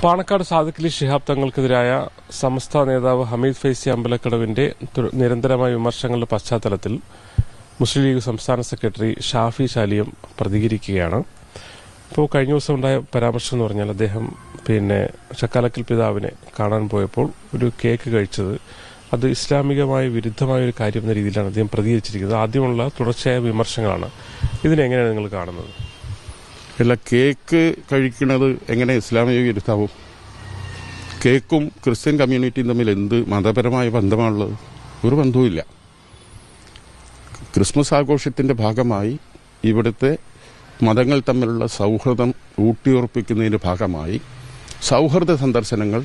പാണക്കാട് സാദിഖലി ശിഹാബ് തങ്ങൾക്കെതിരായ സമസ്ത നേതാവ് ഹമീദ് ഫൈസി അമ്പലക്കടവിന്റെ നിരന്തരമായ വിമർശനങ്ങളുടെ പശ്ചാത്തലത്തിൽ മുസ്ലിം ലീഗ് സംസ്ഥാന സെക്രട്ടറി ഷാഫി ശാലിയം പ്രതികരിക്കുകയാണ്. ഇപ്പോൾ കഴിഞ്ഞ ദിവസം ഉണ്ടായ പരാമർശം എന്ന് പറഞ്ഞാൽ അദ്ദേഹം ചക്കാലക്കൽ പിതാവിനെ കാണാൻ പോയപ്പോൾ ഒരു കേക്ക് കഴിച്ചത് അത് ഇസ്ലാമികമായ വിരുദ്ധമായ ഒരു കാര്യം എന്ന രീതിയിലാണ് അദ്ദേഹം പ്രതികരിച്ചിരിക്കുന്നത്. ആദ്യമുള്ള തുടർച്ചയായ വിമർശനങ്ങളാണ്. ഇതിനെങ്ങനെയാണ് നിങ്ങൾ കാണുന്നത്? അല്ല, കേക്ക് കഴിക്കുന്നത് എങ്ങനെ ഇസ്ലാമിക വിരുദ്ധാവും? കേക്കും ക്രിസ്ത്യൻ കമ്മ്യൂണിറ്റിയും തമ്മിൽ എന്ത് മതപരമായ ബന്ധമാണുള്ളത്? ഒരു ബന്ധവുമില്ല. ക്രിസ്മസ് ആഘോഷത്തിൻ്റെ ഭാഗമായി ഇവിടുത്തെ മതങ്ങൾ തമ്മിലുള്ള സൗഹൃദം ഊട്ടിയുറപ്പിക്കുന്നതിൻ്റെ ഭാഗമായി സൗഹൃദ സന്ദർശനങ്ങൾ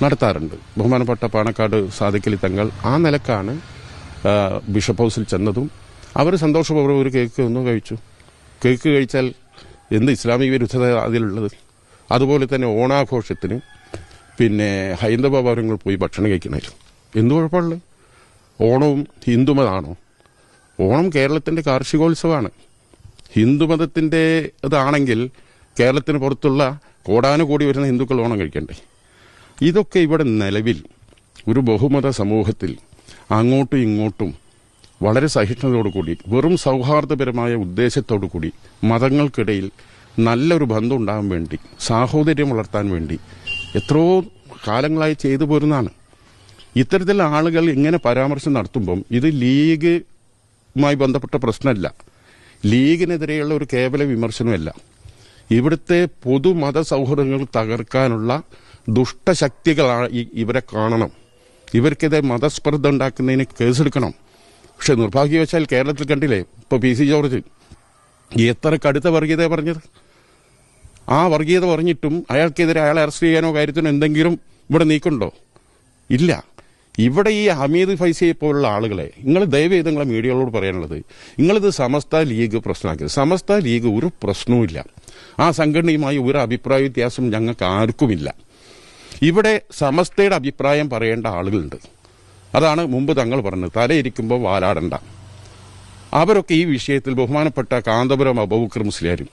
നടത്താറുണ്ട്. ബഹുമാനപ്പെട്ട പാണക്കാട് സാദിഖലി തങ്ങൾ ആ നിലക്കാണ് ബിഷപ്പ് ഹൗസിൽ ചെന്നതും അവർ സന്തോഷപൂർവ്വം ഒരു കേക്ക് ഒന്ന് കഴിച്ചു. കേക്ക് കഴിച്ചാൽ എന്ത് ഇസ്ലാമിക വിരുദ്ധത അതിലുള്ളത്? അതുപോലെ തന്നെ ഓണാഘോഷത്തിന് ഹൈന്ദവ ഭവനങ്ങൾ പോയി ഭക്ഷണം കഴിക്കണമായിരുന്നു. എന്ത് കുഴപ്പമുള്ളത്? ഓണവും ഹിന്ദുമതാണോ? ഓണം കേരളത്തിൻ്റെ കാർഷികോത്സവമാണ്. ഹിന്ദുമതത്തിൻ്റെ ഇതാണെങ്കിൽ കേരളത്തിന് പുറത്തുള്ള കോടാനുകൂടി വരുന്ന ഹിന്ദുക്കൾ ഓണം കഴിക്കണ്ടേ? ഇതൊക്കെ ഇവിടെ നിലവിൽ ഒരു ബഹുമത സമൂഹത്തിൽ അങ്ങോട്ടും ഇങ്ങോട്ടും വളരെ സഹിഷ്ണുതയോടുകൂടി വെറും സൗഹാർദ്ദപരമായ ഉദ്ദേശത്തോടു കൂടി മതങ്ങൾക്കിടയിൽ നല്ലൊരു ബന്ധം ഉണ്ടാകാൻ വേണ്ടി, സാഹോദര്യം വളർത്താൻ വേണ്ടി എത്രയോ കാലങ്ങളായി ചെയ്തു പോരുന്നതാണ്. ഇത്തരത്തിലുള്ള ആളുകൾ ഇങ്ങനെ പരാമർശം നടത്തുമ്പം ഇത് ലീഗുമായി ബന്ധപ്പെട്ട പ്രശ്നമല്ല, ലീഗിനെതിരെയുള്ള ഒരു കേവല വിമർശനമല്ല. ഇവിടുത്തെ പൊതുമത സൗഹൃദങ്ങൾ തകർക്കാനുള്ള ദുഷ്ടശക്തികളാണ് ഇവരെ കാണണം. ഇവർക്കെതിരെ മതസ്പർദ്ധ ഉണ്ടാക്കുന്നതിന് കേസെടുക്കണം. പക്ഷെ നിർഭാഗ്യവശാൽ കേരളത്തിൽ കണ്ടില്ലേ, ഇപ്പോൾ പി സി ജോർജ് എത്ര കടുത്ത വർഗീയത പറഞ്ഞത്. ആ വർഗീയത പറഞ്ഞിട്ടും അയാൾക്കെതിരെ അയാളെ അറസ്റ്റ് ചെയ്യാനോ കാര്യത്തിനോ എന്തെങ്കിലും ഇവിടെ നീക്കുണ്ടോ? ഇല്ല. ഇവിടെ ഈ ഹമീദ് ഫൈസിയെ പോലുള്ള ആളുകളെ നിങ്ങൾ ദയവേത് നിങ്ങളെ മീഡിയകളോട് പറയാനുള്ളത്, നിങ്ങളിത് സമസ്ത ലീഗ് പ്രശ്നമാക്കിയത്. സമസ്ത ലീഗ് ഒരു പ്രശ്നവുമില്ല. ആ സംഘടനയുമായി ഒരു അഭിപ്രായ വ്യത്യാസം ഞങ്ങൾക്ക് ആർക്കുമില്ല. ഇവിടെ സമസ്തയുടെ അഭിപ്രായം പറയേണ്ട ആളുകളുണ്ട്. അതാണ് മുമ്പ് തങ്ങൾ പറഞ്ഞത്, തലയിരിക്കുമ്പോൾ വാലാടണ്ട. അവരൊക്കെ ഈ വിഷയത്തിൽ ബഹുമാനപ്പെട്ട കാന്തപുരം അബൂബക്കർ മുസ്ലിയാരും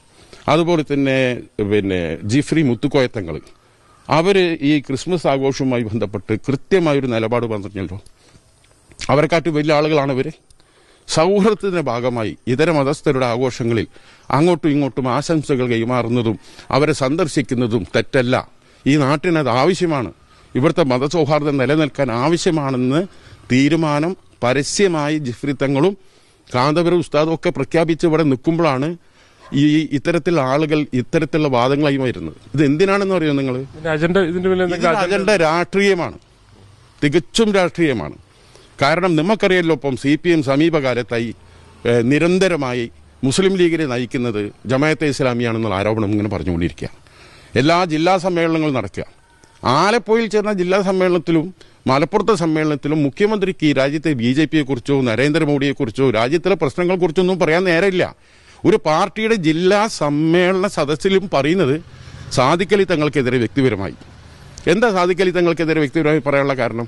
അതുപോലെ തന്നെ ജിഫ്രി മുത്തുക്കോയത്തങ്ങൾ അവർ ഈ ക്രിസ്മസ് ആഘോഷവുമായി ബന്ധപ്പെട്ട് കൃത്യമായൊരു നിലപാട് പറഞ്ഞല്ലോ. അവരെക്കാട്ട് വലിയ ആളുകളാണ് ഇവർ. സൗഹൃദത്തിന്റെ ഭാഗമായി ഇതര മതസ്ഥരുടെ ആഘോഷങ്ങളിൽ അങ്ങോട്ടും ഇങ്ങോട്ടും ആശംസകൾ കൈമാറുന്നതും അവരെ സന്ദർശിക്കുന്നതും തെറ്റല്ല. ഈ നാട്ടിനത് ആവശ്യമാണ്. ഇവിടുത്തെ മതസൗഹാർദ്ദം നിലനിൽക്കാൻ ആവശ്യമാണെന്ന് തീരുമാനം പരസ്യമായി ജിഫ്രി തങ്ങളും കാന്തപുരം ഉസ്താദും ഒക്കെ പ്രഖ്യാപിച്ച് ഇവിടെ നിൽക്കുമ്പോഴാണ് ഈ ഇത്തരത്തിലുള്ള ആളുകൾ ഇത്തരത്തിലുള്ള വാദങ്ങളായി വരുന്നത്. ഇത് എന്തിനാണെന്ന് പറയുന്നത് നിങ്ങൾ? അജണ്ട രാഷ്ട്രീയമാണ്, തികച്ചും രാഷ്ട്രീയമാണ്. കാരണം നമുക്കറിയാമല്ലോ, ഇപ്പം CPM സമീപകാലത്തായി നിരന്തരമായി മുസ്ലിം ലീഗിനെ നയിക്കുന്നത് ജമാഅത്തെ ഇസ്ലാമിയാണെന്നുള്ള ആരോപണം ഇങ്ങനെ പറഞ്ഞുകൊണ്ടിരിക്കുക. എല്ലാ ജില്ലാ സമ്മേളനങ്ങളും നടക്കുക. ആലപ്പുഴയിൽ ചേർന്ന ജില്ലാ സമ്മേളനത്തിലും മലപ്പുറത്തെ സമ്മേളനത്തിലും മുഖ്യമന്ത്രിക്ക് ഈ രാജ്യത്തെ BJPയെക്കുറിച്ചോ നരേന്ദ്രമോദിയെക്കുറിച്ചോ രാജ്യത്തിലെ പ്രശ്നങ്ങളെക്കുറിച്ചൊന്നും പറയാൻ നേരമില്ല. ഒരു പാർട്ടിയുടെ ജില്ലാ സമ്മേളന സദസ്സിലും പറയുന്നത് സാദിഖലി തങ്ങൾക്കെതിരെ വ്യക്തിപരമായി. എന്താ സാദിഖലി തങ്ങൾക്കെതിരെ വ്യക്തിപരമായി പറയാനുള്ള കാരണം?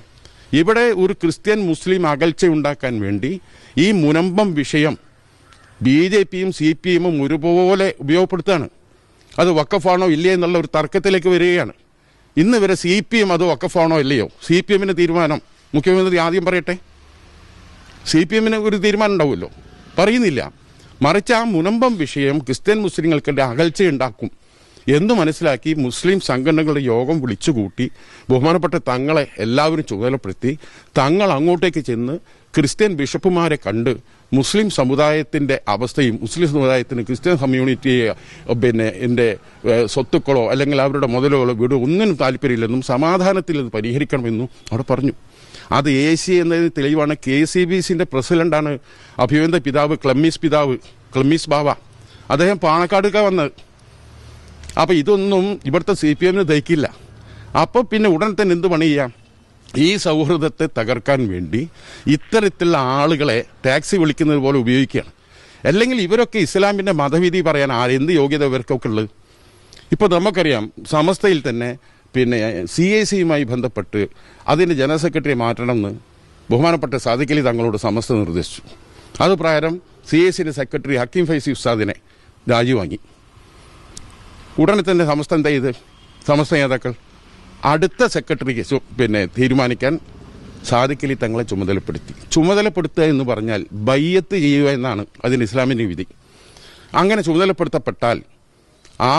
ഇവിടെ ഒരു ക്രിസ്ത്യൻ മുസ്ലിം അകൽച്ച ഉണ്ടാക്കാൻ വേണ്ടി ഈ മുനമ്പം വിഷയം BJPയും CPMും ഒരുപോലെ ഉപയോഗപ്പെടുത്തുകയാണ്. അത് വഖഫാണോ ഇല്ലേ എന്നുള്ള ഒരു തർക്കത്തിലേക്ക് വരികയാണ്. ഇന്ന് വരെ CPM അത് വഖഫാണോ ഇല്ലയോ, CPMന് തീരുമാനം മുഖ്യമന്ത്രി ആദ്യം പറയട്ടെ. CPMന് ഒരു തീരുമാനം ഉണ്ടാവുമല്ലോ, പറയുന്നില്ല. മറിച്ച് ആ മുനമ്പം വിഷയം ക്രിസ്ത്യൻ മുസ്ലിങ്ങൾക്കിടെ അകൽച്ചയുണ്ടാക്കും എന്ന് മനസ്സിലാക്കി മുസ്ലിം സംഘടനകളുടെ യോഗം വിളിച്ചുകൂട്ടി ബഹുമാനപ്പെട്ട തങ്ങളെ എല്ലാവരും ചുമതലപ്പെടുത്തി തങ്ങൾ അങ്ങോട്ടേക്ക് ചെന്ന് ക്രിസ്ത്യൻ ബിഷപ്പുമാരെ കണ്ട് മുസ്ലിം സമുദായത്തിൻ്റെ അവസ്ഥയും മുസ്ലിം സമുദായത്തിന് ക്രിസ്ത്യൻ കമ്മ്യൂണിറ്റിയെ എൻ്റെ സ്വത്തുക്കളോ അല്ലെങ്കിൽ അവരുടെ മുതലുകളോ വീടോ ഒന്നിനും താല്പര്യമില്ലെന്നും സമാധാനത്തിൽ ഇത് പരിഹരിക്കണമെന്നും അവിടെ പറഞ്ഞു. അത് AC എന്നതിന് തെളിവാണ്. KCBCൻ്റെ പ്രസിഡന്റാണ് അഭിവന്ദ പിതാവ് ക്ലമ്മീസ് ബാവ. അദ്ദേഹം പാണക്കാടുക വന്നത്. അപ്പോൾ ഇതൊന്നും ഇവിടുത്തെ CPMന് ദഹിക്കില്ല. അപ്പോൾ പിന്നെ ഉടൻ തന്നെ എന്ത് പണി ചെയ്യാം? ഈ സൗഹൃദത്തെ തകർക്കാൻ വേണ്ടി ഇത്തരത്തിലുള്ള ആളുകളെ ടാക്സി വിളിക്കുന്നത് പോലെ ഉപയോഗിക്കുകയാണ്. അല്ലെങ്കിൽ ഇവരൊക്കെ ഇസ്ലാമിൻ്റെ മതവിധി പറയാൻ എന്ത് യോഗ്യത ഇവർക്കൊക്കെ ഉള്ളത്? ഇപ്പോൾ നമുക്കറിയാം, സമസ്തയിൽ തന്നെ CACയുമായി ബന്ധപ്പെട്ട് അതിൻ്റെ ജനറൽ സെക്രട്ടറിയെ മാറ്റണമെന്ന് ബഹുമാനപ്പെട്ട സാദിഖലി തങ്ങളോട് സമസ്ത നിർദ്ദേശിച്ചു. അത് പ്രകാരം CACയുടെ സെക്രട്ടറി ഹക്കീം ഫൈസി ഉസ്താദിനെ രാജിവാങ്ങി. ഉടനെ തന്നെ സമസ്ത എന്താ ചെയ്ത് സമസ്ത നേതാക്കൾ അടുത്ത സെക്രട്ടറിക്ക് തീരുമാനിക്കാൻ സാദിഖലി തങ്ങളെ ചുമതലപ്പെടുത്തുക എന്ന് പറഞ്ഞാൽ ബയ്യത്ത് ചെയ്യുക എന്നാണ് അതിന് ഇസ്ലാമിൻ്റെ വിധി. അങ്ങനെ ചുമതലപ്പെടുത്തപ്പെട്ടാൽ ആ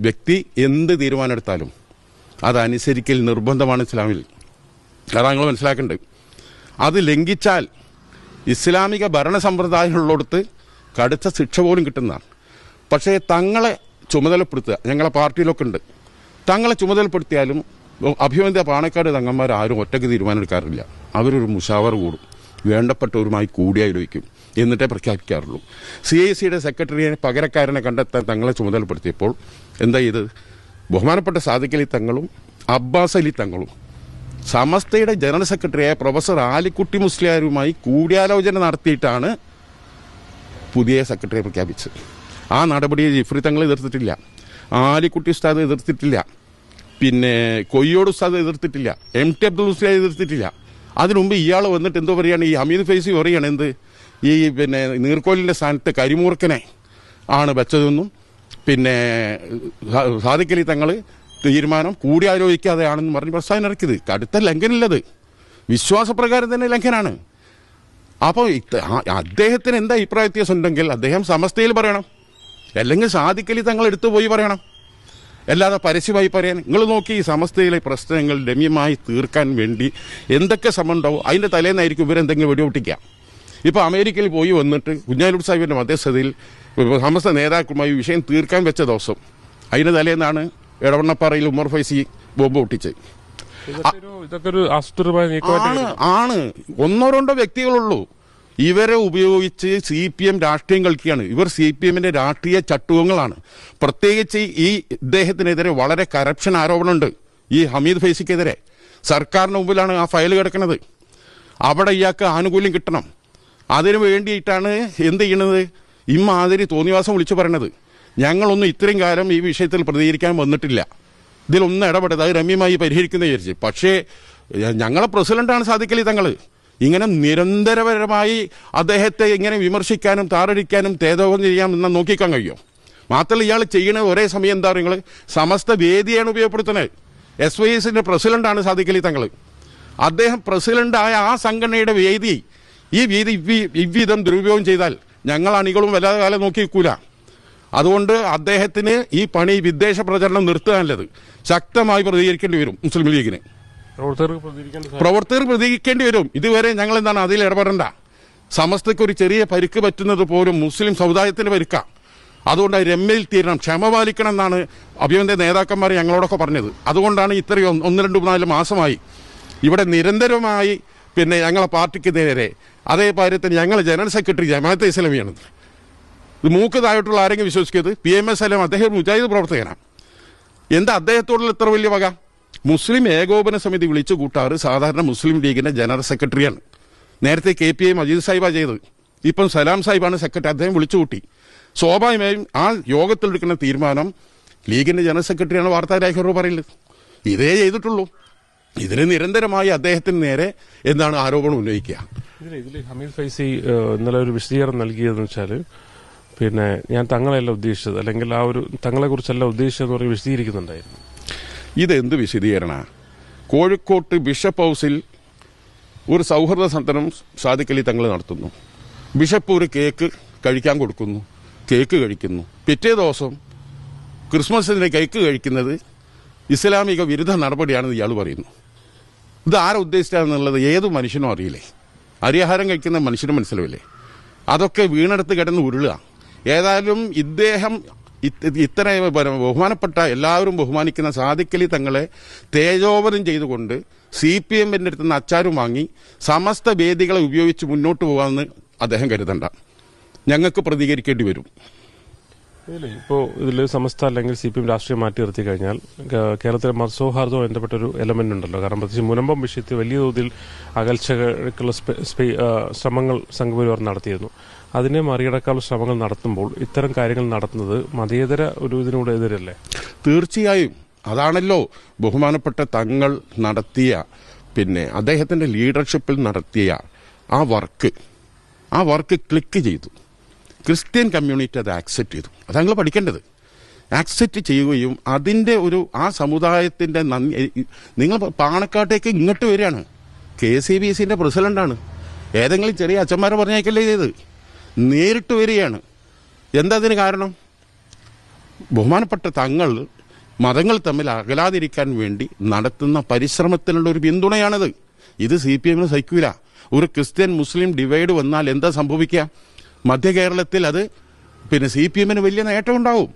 വ്യക്തി എന്ത് തീരുമാനമെടുത്താലും അതനുസരിക്കൽ നിർബന്ധമാണ് ഇസ്ലാമിൽ. അതാണ് നിങ്ങൾ മനസ്സിലാക്കേണ്ടത്. അത് ലംഘിച്ചാൽ ഇസ്ലാമിക ഭരണ സമ്പ്രദായമുള്ളിടത്ത് കടുത്ത ശിക്ഷ പോലും കിട്ടുന്നതാണ്. പക്ഷേ തങ്ങളെ ചുമതലപ്പെടുത്തുക, ഞങ്ങളെ പാർട്ടിയിലൊക്കെ ഉണ്ട്, തങ്ങളെ ചുമതലപ്പെടുത്തിയാലും അഭിമന്യ പാണക്കാട് തങ്ങന്മാർ ആരും ഒറ്റയ്ക്ക് തീരുമാനമെടുക്കാറില്ല. അവരൊരു മുഷാവർ കൂടും, വേണ്ടപ്പെട്ടവരുമായി കൂടിയാലോചിക്കും, എന്നിട്ടേ പ്രഖ്യാപിക്കാറുള്ളൂ. CICയുടെ സെക്രട്ടറിയെ പകരക്കാരനെ കണ്ടെത്താൻ തങ്ങളെ ചുമതലപ്പെടുത്തിയപ്പോൾ എന്താ ഇത്? ബഹുമാനപ്പെട്ട സാദിഖലി തങ്ങളും അബ്ബാസ് അലി തങ്ങളും സമസ്തയുടെ ജനറൽ സെക്രട്ടറിയായ പ്രൊഫസർ ആലിക്കുട്ടി മുസ്ലിയാരുമായി കൂടിയാലോചന നടത്തിയിട്ടാണ് പുതിയ സെക്രട്ടറിയെ പ്രഖ്യാപിച്ചത്. ആ നടപടിയെ ജിഫ്രി തങ്ങൾ എതിർത്തിട്ടില്ല, ആലിക്കുട്ടി ഉസ്താദ് എതിർത്തിട്ടില്ല, കൊയ്യോട് ഉസ്താദ് എതിർത്തിട്ടില്ല, MT അബ്ദുൽ മുസ്ലിയാർ എതിർത്തിട്ടില്ല. അതിനുമുമ്പ് ഇയാൾ വന്നിട്ട് എന്തോ പറയുകയാണ്, ഈ ഹമീദ് ഫൈസി പറയുകയാണ് എന്ത്, ഈ നീർക്കോലിൻ്റെ സ്ഥാനത്ത് കരിമൂർക്കനെ ആണ് വെച്ചതെന്നും സാദിഖലി തങ്ങൾ തീരുമാനം കൂടിയാലോചിക്കാതെയാണെന്ന് പറഞ്ഞ് പ്രസ്താവന ഇറക്കിയത്. കടുത്ത ലംഘനമില്ലത്, വിശ്വാസപ്രകാരം തന്നെ ലംഘനാണ്. അപ്പോൾ അദ്ദേഹത്തിന് എന്താ അഭിപ്രായ വ്യത്യാസം ഉണ്ടെങ്കിൽ അദ്ദേഹം സമസ്തയിൽ പറയണം, അല്ലെങ്കിൽ സാദിഖലി തങ്ങൾ എടുത്തു പോയി പറയണം, അല്ലാതെ പരസ്യമായി പറയാൻ. നിങ്ങൾ നോക്കി, ഈ സമസ്തയിലെ പ്രശ്നങ്ങൾ രമ്യമായി തീർക്കാൻ വേണ്ടി എന്തൊക്കെ ശ്രമം ഉണ്ടാവും, അതിൻ്റെ തലേന്നായിരിക്കും ഇവരെന്തെങ്കിലും വെടിപൊട്ടിക്കുക. ഇപ്പോൾ അമേരിക്കയിൽ പോയി വന്നിട്ട് കുഞ്ഞാലൂർ സാഹിബിൻ്റെ മധ്യസ്ഥതയിൽ സമസ്ത നേതാക്കളുമായി വിഷയം തീർക്കാൻ വെച്ച ദിവസം അതിൻ്റെ തലേന്നാണ് എടവണ്ണപ്പാറയിൽ ഉമർ ഫൈസി ബോംബ് പൊട്ടിച്ചത്. ആണ് ഒന്നോ രണ്ടോ വ്യക്തികളുള്ളൂ. ഇവരെ ഉപയോഗിച്ച് CPM രാഷ്ട്രീയം കളിക്കുകയാണ്. ഇവർ CPMന്റെ രാഷ്ട്രീയ ചട്ടുവങ്ങളാണ്. പ്രത്യേകിച്ച് ഈ ഇദ്ദേഹത്തിനെതിരെ വളരെ കറപ്ഷൻ ആരോപണമുണ്ട്. ഈ ഹമീദ് ഫൈസിക്കെതിരെ സർക്കാരിന് മുമ്പിലാണ് ആ ഫയൽ കിടക്കുന്നത്. അവിടെ ഇയാൾക്ക് ആനുകൂല്യം കിട്ടണം. അതിനു വേണ്ടിയിട്ടാണ് എന്ത് ചെയ്യണത്, ഇമ്മാതിരി തോന്നിവാസം വിളിച്ചു പറയണത്. ഞങ്ങളൊന്നും ഇത്രയും കാലം ഈ വിഷയത്തിൽ പ്രതികരിക്കാൻ വന്നിട്ടില്ല, ഇതിലൊന്നും ഇടപെട്ടത് അത് രമ്യമായി പരിഹരിക്കുന്ന വിചാരിച്ച്. പക്ഷേ ഞങ്ങളെ പ്രസിഡന്റാണ് സാദിഖലി തങ്ങൾ. ഇങ്ങനെ നിരന്തരപരമായി അദ്ദേഹത്തെ ഇങ്ങനെ വിമർശിക്കാനും താറടിക്കാനും തേജോവം ചെയ്യാമെന്ന് നോക്കിക്കാൻ കഴിയും. മാത്രമല്ല ഇയാൾ ചെയ്യണ ഒരേ സമയം എന്താ പറയുക, സമസ്ത വേദിയാണ് ഉപയോഗപ്പെടുത്തുന്നത്. SYSന്റെ പ്രസിഡന്റാണ് സാദിഖലി തങ്ങൾ. അദ്ദേഹം പ്രസിഡന്റായ ആ സംഘടനയുടെ വേദി, ഈ വേദി ഇவ்விധം ദുരുപയോഗം ചെയ്താൽ ഞങ്ങൾ അണികളും വല്ലാതെ കാലം നോക്കി നിൽക്കൂല. അതുകൊണ്ട് അദ്ദേഹത്തിന് ഈ പണി വിദ്വേഷ പ്രചരണം നിർത്തുക നല്ലത്. ശക്തമായി പ്രതികരിക്കേണ്ടി വരും മുസ്ലിം ലീഗിന്, പ്രവർത്തകർ പ്രതികരിക്കേണ്ടി വരും. ഇതുവരെ ഞങ്ങൾ എന്താണ് അതിൽ ഇടപെടേണ്ട. സമസ്തയ്ക്ക് ഒരു ചെറിയ പരിക്ക് പറ്റുന്നത് പോലും മുസ്ലിം സമുദായത്തിന് പരിക്കാം. അതുകൊണ്ട് രമ്യയിൽ തീരണം, ക്ഷമ പാലിക്കണം എന്നാണ് അഭിമന്യ നേതാക്കന്മാർ ഞങ്ങളോടൊക്കെ പറഞ്ഞത്. അതുകൊണ്ടാണ് ഇത്രയും 1, 2, 4 മാസമായി ഇവിടെ നിരന്തരമായി ഞങ്ങളെ പാർട്ടിക്ക് നേരെ അതേ കാര്യത്തിന് ഞങ്ങൾ ജനറൽ സെക്രട്ടറി ജമാഅത്തെ ഇസ്ലാമിയാണ്. ഇത് മൂക്കതായിട്ടുള്ള ആരെങ്കിലും വിശ്വസിക്കരുത്. PMS എല്ലാം അദ്ദേഹം മുജാഹിദ് പ്രവർത്തകനാണ്. എന്താ അദ്ദേഹത്തോടുള്ള ഇത്ര വലിയ വക? മുസ്ലിം ഏകോപന സമിതി വിളിച്ചു കൂട്ടാറ് സാധാരണ മുസ്ലിം ലീഗിന്റെ ജനറൽ സെക്രട്ടറിയാണ്. നേരത്തെ KPI മജീദ് സാഹിബാണ് ചെയ്തത്, ഇപ്പം സലാം സാഹിബാണ് സെക്രട്ടറി. അദ്ദേഹം വിളിച്ചു കൂട്ടി. സ്വാഭാവികമായും ആ യോഗത്തിലെടുക്കുന്ന തീരുമാനം ലീഗിന്റെ ജനറൽ സെക്രട്ടറിയാണ് വാർത്താലേഖകരോട് പറയുന്നത്. ഇതേ ചെയ്തിട്ടുള്ളൂ. ഇതിന് നിരന്തരമായി അദ്ദേഹത്തിന് നേരെ എന്താണ് ആരോപണം ഉന്നയിക്കുക. ഇതിൽ ഹമീദ് ഫൈസി ഇന്നലെ ഒരു വിശദീകരണം നൽകിയതെന്ന് വെച്ചാൽ ഞാൻ തങ്ങളെയല്ല ഉദ്ദേശിച്ചത്, അല്ലെങ്കിൽ ആ ഒരു തങ്ങളെ കുറിച്ചല്ല ഉദ്ദേശിച്ചതെന്ന് പറഞ്ഞ് വിശദീകരിക്കുന്നുണ്ടായിരുന്നു. ഇതെന്ത് വിശദീകരണ? കോഴിക്കോട്ട് ബിഷപ്പ് ഹൗസിൽ ഒരു സൗഹൃദ സന്തനം സാദിഖലി തങ്ങൾ നടത്തുന്നു. ബിഷപ്പ് ഒരു കേക്ക് കഴിക്കാൻ കൊടുക്കുന്നു, കേക്ക് കഴിക്കുന്നു. പിറ്റേ ദിവസം ക്രിസ്മസിന് കേക്ക് കഴിക്കുന്നത് ഇസ്ലാമിക വിരുദ്ധ നടപടിയാണെന്ന് ഇയാൾ പറയുന്നു. ഇത് ആരെ ഉദ്ദേശിച്ചാണെന്നുള്ളത് ഏത് മനുഷ്യനും അറിയില്ലേ? അരിയാഹാരം കഴിക്കുന്ന മനുഷ്യനും മനസ്സിലാവില്ലേ? അതൊക്കെ വീണെടുത്ത് കിടന്ന് ഉരുളുക. ഏതായാലും ഇദ്ദേഹം ഇത്ര ബഹുമാനപ്പെട്ട എല്ലാവരും ബഹുമാനിക്കുന്ന സാദിഖലി തങ്ങളെ തേജോവധം ചെയ്തുകൊണ്ട് CPMന്റെ അടുത്ത് നിന്ന് അച്ചാരും വാങ്ങി സമസ്ത വേദികളെ ഉപയോഗിച്ച് മുന്നോട്ട് പോകാമെന്ന് അദ്ദേഹം കരുതണ്ട. ഞങ്ങൾക്ക് പ്രതികരിക്കേണ്ടി വരും. ഇപ്പോൾ ഇതിൽ സമസ്ത അല്ലെങ്കിൽ CPM രാഷ്ട്രീയം മാറ്റി നിർത്തി കഴിഞ്ഞാൽ കേരളത്തിലെ മതസൗഹാർദ്ദവും ബന്ധപ്പെട്ട ഒരു എലമെന്റ് ഉണ്ടല്ലോ. കാരണം പ്രത്യേകിച്ച് മുനമ്പം വിഷയത്തിൽ വലിയ തോതിൽ അകൽച്ചകൾക്കുള്ള ശ്രമങ്ങൾ സംഘപരിവാർ നടത്തിയിരുന്നു. അതിനെ മറികടക്കാനുള്ള ശ്രമങ്ങൾ നടത്തുമ്പോൾ ഇത്തരം കാര്യങ്ങൾ നടത്തുന്നത് മതേതര ഒരു ഇതിനോട് എതിരല്ലേ? തീർച്ചയായും. അതാണല്ലോ ബഹുമാനപ്പെട്ട തങ്ങൾ നടത്തിയ അദ്ദേഹത്തിന്റെ ലീഡർഷിപ്പിൽ നടത്തിയ ആ വർക്ക് ക്ലിക്ക് ചെയ്തു. ക്രിസ്ത്യൻ കമ്മ്യൂണിറ്റി അത് ആക്സെപ്റ്റ് ചെയ്തു. അതങ്ങൾ പഠിക്കേണ്ടത്. ആക്സെപ്റ്റ് ചെയ്യുകയും അതിൻ്റെ ആ സമുദായത്തിൻ്റെ നിങ്ങൾ പാണക്കാട്ടേക്ക് ഇങ്ങോട്ട് വരികയാണ്. KCBCൻ്റെ പ്രസിഡന്റാണ്. ഏതെങ്കിലും ചെറിയ അച്ഛന്മാരെ പറഞ്ഞേക്കല്ലേ ചെയ്ത്, നേരിട്ട് വരികയാണ്. എന്താ അതിന് കാരണം? ബഹുമാനപ്പെട്ട തങ്ങൾ മതങ്ങൾ തമ്മിൽ അകലാതിരിക്കാൻ വേണ്ടി നടത്തുന്ന പരിശ്രമത്തിനുള്ള ഒരു പിന്തുണയാണിത്. ഇത് CPM സഹിക്കൂല. ഒരു ക്രിസ്ത്യൻ മുസ്ലിം ഡിവൈഡ് വന്നാൽ എന്താ സംഭവിക്കുക? മധ്യ കേരളത്തിൽ അത് CPM വലിയ നേട്ടം ഉണ്ടാവും.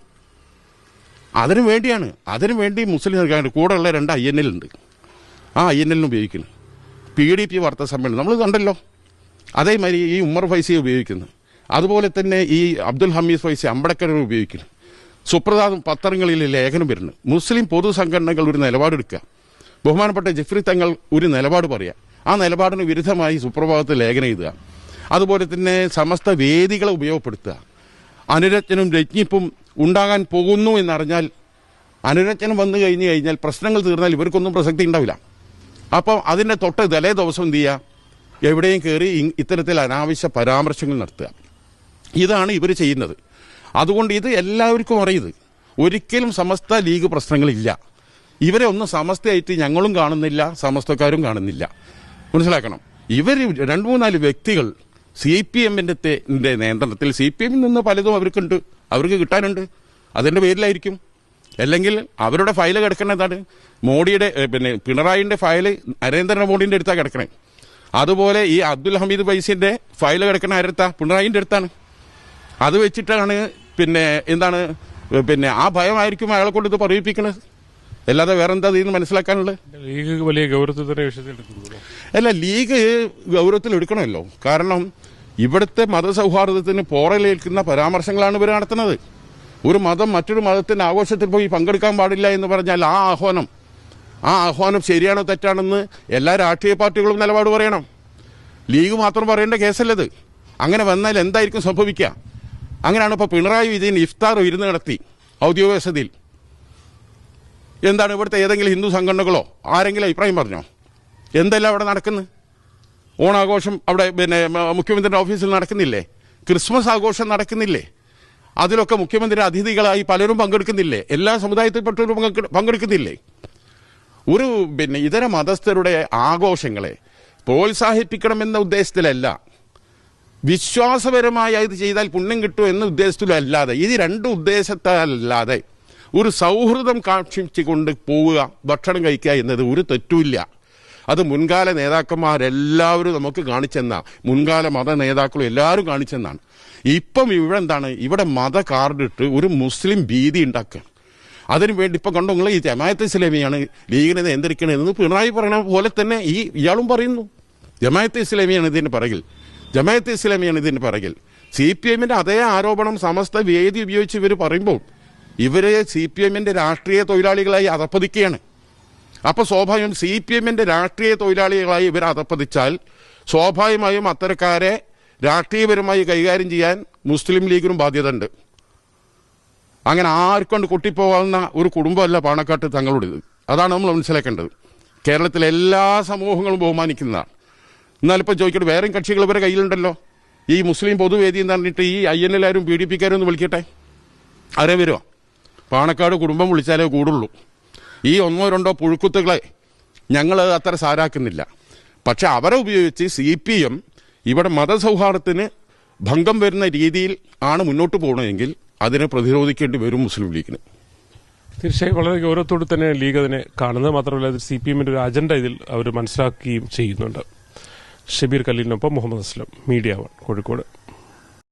അതിനു വേണ്ടിയാണ്. അതിനുവേണ്ടി മുസ്ലിം കൂടെയുള്ള 2 INL ഉണ്ട്. ആ INL ഉപയോഗിക്കുന്നു. PDP വാർത്താ സമ്മേളനം നമ്മൾ കണ്ടല്ലോ. അതേമാതിരി ഈ ഉമ്മർ ഫൈസി ഉപയോഗിക്കുന്നു. അതുപോലെ തന്നെ ഈ അബ്ദുൽ ഹമീദ് ഫൈസി അമ്പടക്കർ ഉപയോഗിക്കുന്നു. സുപ്രധാന പത്രങ്ങളിൽ ലേഖനം വരുന്നു. മുസ്ലിം പൊതുസംഘടനകൾ ഒരു നിലപാടെടുക്കുക. ബഹുമാനപ്പെട്ട ജഫ്രി തങ്ങൾ ഒരു നിലപാട് പറയുക. ആ നിലപാടിന് വിരുദ്ധമായി സുപ്രഭാതത്തിൽ ലേഖനം എഴുതുക. അതുപോലെ തന്നെ സമസ്ത വേദികളെ ഉപയോഗപ്പെടുത്തുക. അനുരഞ്ജനും രജ്ഞിപ്പും ഉണ്ടാകാൻ പോകുന്നു എന്നറിഞ്ഞാൽ, അനുരഞ്ജനം വന്നു കഴിഞ്ഞാൽ പ്രശ്നങ്ങൾ തീർന്നാൽ ഇവർക്കൊന്നും പ്രസക്തി ഉണ്ടാവില്ല. അപ്പം അതിൻ്റെ തലേ ദിവസം എന്ത് ചെയ്യുക? എവിടെയും കയറി ഇത്തരത്തിൽ അനാവശ്യ പരാമർശങ്ങൾ നടത്തുക. ഇതാണ് ഇവർ ചെയ്യുന്നത്. അതുകൊണ്ട് ഇത് എല്ലാവർക്കും അറിയത്. ഒരിക്കലും സമസ്ത ലീഗ് പ്രശ്നങ്ങളില്ല. ഇവരെ ഒന്നും സമസ്തയായിട്ട് ഞങ്ങളും കാണുന്നില്ല, സമസ്തക്കാരും കാണുന്നില്ല. മനസ്സിലാക്കണം. ഇവർ 2-3-4 വ്യക്തികൾ CPMൻ്റെ നിയന്ത്രണത്തിൽ, CPM നിന്ന് പലതും അവർക്ക് കിട്ടാനുണ്ട്. അതിൻ്റെ പേരിലായിരിക്കും. അല്ലെങ്കിൽ അവരുടെ ഫയല് കിടക്കുന്നതാണ് മോഡിയുടെ പിണറായിൻ്റെ ഫയല് നരേന്ദ്രമോദിൻ്റെ അടുത്താണ് കിടക്കണേ. അതുപോലെ ഈ അബ്ദുൽ ഹമീദ് ഫൈസിൻ്റെ ഫയല് കിടക്കണ ആരടുത്താ? പിണറായിൻ്റെ അടുത്താണ്. അത് വെച്ചിട്ടാണ് എന്താണ് ആ ഭയമായിരിക്കും അയാളെ കൊണ്ട് ഇത് പറയിപ്പിക്കണത്. അല്ലാതെ വേറെന്താ ഇതിന് മനസ്സിലാക്കാനുള്ളത്? ലീഗ് വലിയ ഗൗരവത്തിൽ വിഷയത്തിൽ അല്ല, ലീഗ് ഗൗരവത്തിൽ എടുക്കണമല്ലോ. കാരണം ഇവിടുത്തെ മതസൗഹാർദ്ദത്തിന് പോറലേൽക്കുന്ന പരാമർശങ്ങളാണ് ഇവർ നടത്തുന്നത്. ഒരു മതം മറ്റൊരു മതത്തിൻ്റെ ആഘോഷത്തിൽ പോയി പങ്കെടുക്കാൻ പാടില്ല എന്ന് പറഞ്ഞാൽ ആ ആഹ്വാനം ശരിയാണോ തെറ്റാണെന്ന് എല്ലാ രാഷ്ട്രീയ പാർട്ടികളും നിലപാട് പറയണം. ലീഗ് മാത്രം പറയേണ്ട കേസല്ലത്. അങ്ങനെ വന്നാൽ എന്തായിരിക്കും സംഭവിക്കുക? അങ്ങനെയാണ് ഇപ്പോൾ പിണറായി വിജയൻ ഇഫ്താർ വിരുന്ന് നടത്തി ഔദ്യോഗിക വസതിയിൽ. എന്താണ് ഇവിടുത്തെ ഏതെങ്കിലും ഹിന്ദു സംഘടനകളോ ആരെങ്കിലും അഭിപ്രായം പറഞ്ഞോ? എന്തെല്ലാം അവിടെ നടക്കുന്നു? ഓണാഘോഷം അവിടെ മുഖ്യമന്ത്രിയുടെ ഓഫീസിൽ നടക്കുന്നില്ലേ? ക്രിസ്മസ് ആഘോഷം നടക്കുന്നില്ലേ? അതിലൊക്കെ മുഖ്യമന്ത്രി അതിഥികളായി പലരും പങ്കെടുക്കുന്നില്ലേ? എല്ലാ സമുദായത്തിൽപ്പെട്ടവരും പങ്കെടുക്കുന്നില്ലേ? ഒരു ഇതര മതസ്ഥരുടെ ആഘോഷങ്ങളെ പ്രോത്സാഹിപ്പിക്കണമെന്ന ഉദ്ദേശത്തിലല്ല, വിശ്വാസപരമായി ഇത് ചെയ്താൽ പുണ്യം കിട്ടും എന്ന ഉദ്ദേശത്തിലല്ലാതെ, ഇത് 2 ഉദ്ദേശത്താലല്ലാതെ ഒരു സൗഹൃദം കാക്ഷിച്ചുകൊണ്ട് പോവുക, ഭക്ഷണം കഴിക്കുക എന്നത് ഒരു തെറ്റുമില്ല. അത് മുൻകാല നേതാക്കന്മാരെല്ലാവരും നമുക്ക് കാണിച്ചെന്ന, മുൻകാല മത നേതാക്കളും എല്ലാവരും കാണിച്ചെന്നാണ്. ഇപ്പം ഇവിടെ എന്താണ്? ഇവിടെ മത കാർഡിട്ട് ഒരു മുസ്ലിം ഭീതി ഉണ്ടാക്കുക. അതിനു വേണ്ടി ഇപ്പം കണ്ടോ നിങ്ങൾ, ഈ ജമാഅത്തെ ഇസ്ലാമിയാണ് ലീഗിനെ നിയന്ത്രിക്കണമെന്ന് പിണറായി പറയണ പോലെ തന്നെ ഇയാളും പറയുന്നു. ജമാഅത്തെ ഇസ്ലാമിയാണ് ഇതിന് പിറകിൽ. CPMൻ്റെ അതേ ആരോപണം സമസ്ത വേദി ഉപയോഗിച്ച് ഇവർ പറയുമ്പോൾ ഇവരെ CPMൻ്റെ രാഷ്ട്രീയ തൊഴിലാളികളായി അധപ്പതിക്കുകയാണ്. അപ്പോൾ സ്വാഭാവികം CPMൻ്റെ രാഷ്ട്രീയ തൊഴിലാളികളായി ഇവർ അധപ്പതിച്ചാൽ സ്വാഭാവികമായും അത്തരക്കാരെ രാഷ്ട്രീയപരമായി കൈകാര്യം ചെയ്യാൻ മുസ്ലിം ലീഗിനും ബാധ്യത ഉണ്ട്. അങ്ങനെ ആർക്കൊണ്ട് കൊട്ടിപ്പോകാവുന്ന ഒരു കുടുംബമല്ല പാണക്കാട്ട് തങ്ങളുടേത്. അതാണ് നമ്മൾ മനസ്സിലാക്കേണ്ടത്. കേരളത്തിലെ എല്ലാ സമൂഹങ്ങളും ബഹുമാനിക്കുന്നതാണ്. എന്നാലിപ്പോൾ ചോദിക്കട്ടെ, വേറെയും കക്ഷികൾ ഇവരെ കയ്യിലുണ്ടല്ലോ. ഈ മുസ്ലിം പൊതുവേദി എന്ന് പറഞ്ഞിട്ട് ഈ INL ആരും PDP ഒന്ന് വിളിക്കട്ടെ, ആരെ വരുമോ? പാണക്കാട് കുടുംബം വിളിച്ചാലേ കൂടുള്ളൂ. ഈ 1-2 പുഴുക്കുത്തുകളെ ഞങ്ങൾ അത്ര സാരാക്കുന്നില്ല. പക്ഷെ അവരെ ഉപയോഗിച്ച് CPM ഇവിടെ മതസൗഹാർദ്ദത്തിന് ഭംഗം വരുന്ന രീതിയിൽ ആണ് മുന്നോട്ട് പോകണമെങ്കിൽ അതിനെ പ്രതിരോധിക്കേണ്ടി വരും മുസ്ലിം ലീഗിന്. തീർച്ചയായും വളരെ ഗൗരവത്തോടെ തന്നെ ലീഗ് അതിനെ കാണുന്നത്. മാത്രമല്ല, CPMൻ്റെ ഒരു അജണ്ട ഇതിൽ അവർ മനസ്സിലാക്കുകയും ചെയ്യുന്നുണ്ട്. ഷബീർ കല്ലീലിനൊപ്പം മുഹമ്മദ് അസ്ലം, മീഡിയ 1 കോഴിക്കോട്.